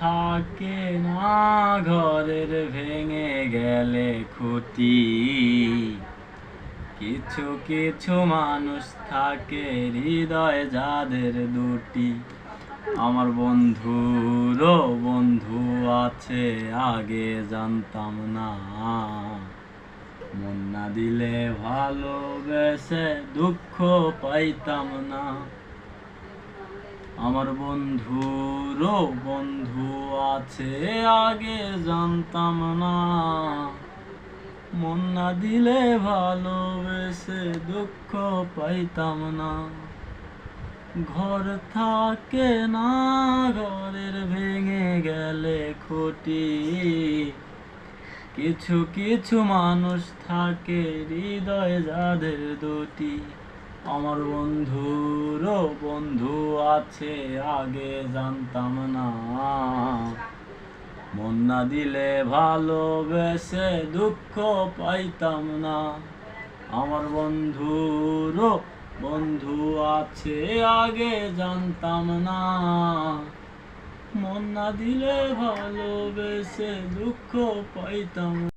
থাকে না ঘরের ভেঙে গেলে খুঁটি, কিছু কিছু মানুষ থাকে হৃদয় যাদের দুটি। আমার বন্ধুরও বন্ধু আছে আগে জানতাম না, মন না দিলে ভালোবেসে দুঃখ পাইতাম না। আমার বন্ধুরও বন্ধু আছে আগে জানতাম না, মন না দিলে ভালোবেসে দুঃখ পাইতাম না। ঘর থাকে না ঘরের ভেঙে গেলে খুঁটি, কিছু কিছু মানুষ থাকে হৃদয় যাদের দুটি। আমার বন্ধুরও বন্ধু আছে আগে জানতাম না, মন না দিলে ভালোবেসে দুঃখ পাইতাম না। আমার বন্ধুরও বন্ধু আছে আগে জানতাম না, মন না দিলে ভালোবেসে দুঃখ পাইতাম।